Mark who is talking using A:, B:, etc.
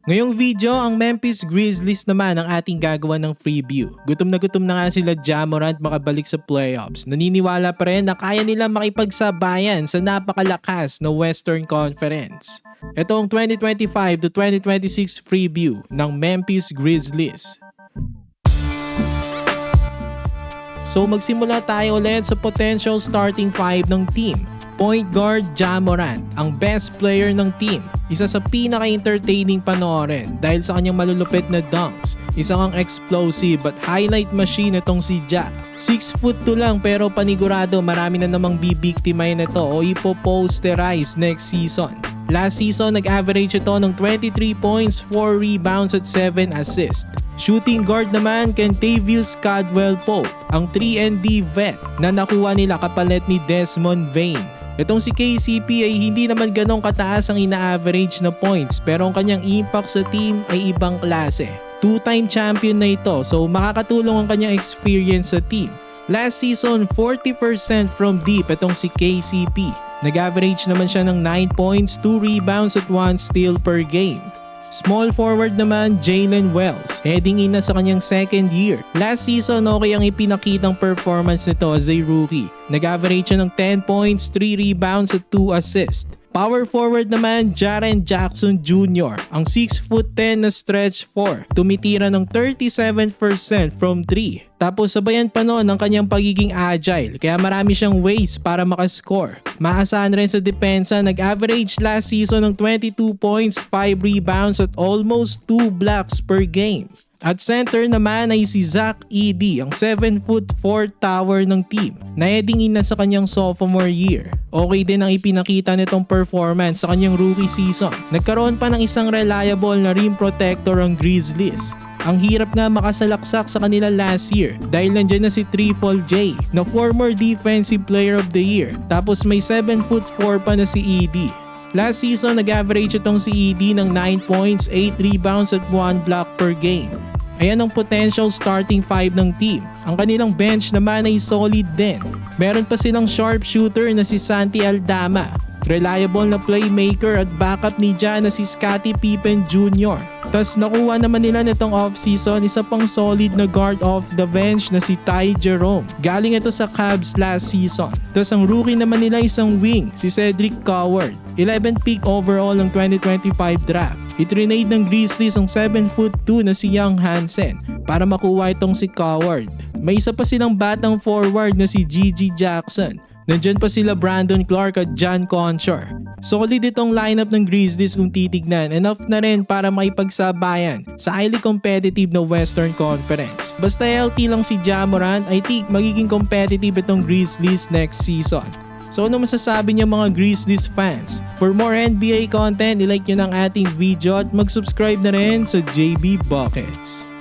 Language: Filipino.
A: Ngayong video, ang Memphis Grizzlies naman ang ating gagawa ng preview. Gutom na nga sila Ja Morant makabalik sa playoffs. Naniniwala pa rin na kaya nila makipagsabayan sa napakalakas na Western Conference. Ito ang 2025 to 2026 preview ng Memphis Grizzlies. So magsimula tayo ulit sa potential starting five ng team. Point guard Ja Morant, ang best player ng team. Isa sa pinaka-entertaining panoorin dahil sa kanyang malulupit na dunks. Isa kang explosive at highlight machine itong si Ja. 6'2" lang pero panigurado marami na namang bibiktimahin ito o ipoposterize next season. Last season, nag-average ito ng 23 points, 4 rebounds at 7 assists. Shooting guard naman Kentavious Caldwell-Pope, ang 3-and-D vet na nakuha nila kapalit ni Desmond Bane. Itong si KCP ay hindi naman ganong kataas ang ina-average na points pero ang kanyang impact sa team ay ibang klase. Two-time champion na ito so makakatulong ang kanyang experience sa team. Last season, 40% from deep itong si KCP. Nag-average naman siya ng 9 points, 2 rebounds at 1 steal per game. Small forward naman Jalen Wells, heading in na sa kanyang second year. Last season okay ang ipinakitang performance nito as a rookie. Nag-average siya ng 10 points, 3 rebounds at 2 assists. Power forward naman Jaren Jackson Jr., ang 6'10" na stretch 4. Tumitira ng 37% from 3. Tapos sabayan pa noon ang kanyang pagiging agile kaya marami siyang ways para makascore. Maasahan rin sa depensa, nag-average last season ng 22 points, 5 rebounds at almost 2 blocks per game. At center naman ay si Zach Edey, ang 7'4" tower ng team na heading in na sa kanyang sophomore year. Okay din ang ipinakita nitong performance sa kanyang rookie season. Nagkaroon pa ng isang reliable na rim protector ang Grizzlies. Ang hirap nga makasalaksak sa kanila last year dahil nandyan na si Triple J na former defensive player of the year tapos may 7'4" pa na si Edey. Last season nag-average itong si Edey ng 9 points, 8 rebounds at 1 block per game. Ayan ang potential starting five ng team. Ang kanilang bench naman ay solid din. Meron pa silang sharpshooter na si Santi Aldama, reliable na playmaker at backup ni Ja na si Scottie Pippen Jr. Tas nakuha naman nila nitong offseason isa pang solid na guard off the bench na si Ty Jerome. Galing ito sa Cavs last season. Tas ang rookie naman nila isang wing, si Cedric Coward. 11th pick overall ng 2025 draft. Itrinade ng Grizzlies ang 7'2" na si Young Hansen para makuha itong si Coward. May isa pa silang batang forward na si Gigi Jackson. Nandyan pa sila Brandon Clark at John Conchar. Solid itong lineup ng Grizzlies kung titignan. Enough na rin para maipagsabayan sa highly competitive na Western Conference. Basta healthy lang si Ja Morant, I think magiging competitive itong Grizzlies next season. So ano masasabi niyo mga Grizzlies fans? For more NBA content, ilike nyo ng ating video at mag-subscribe na rin sa JB Buckets.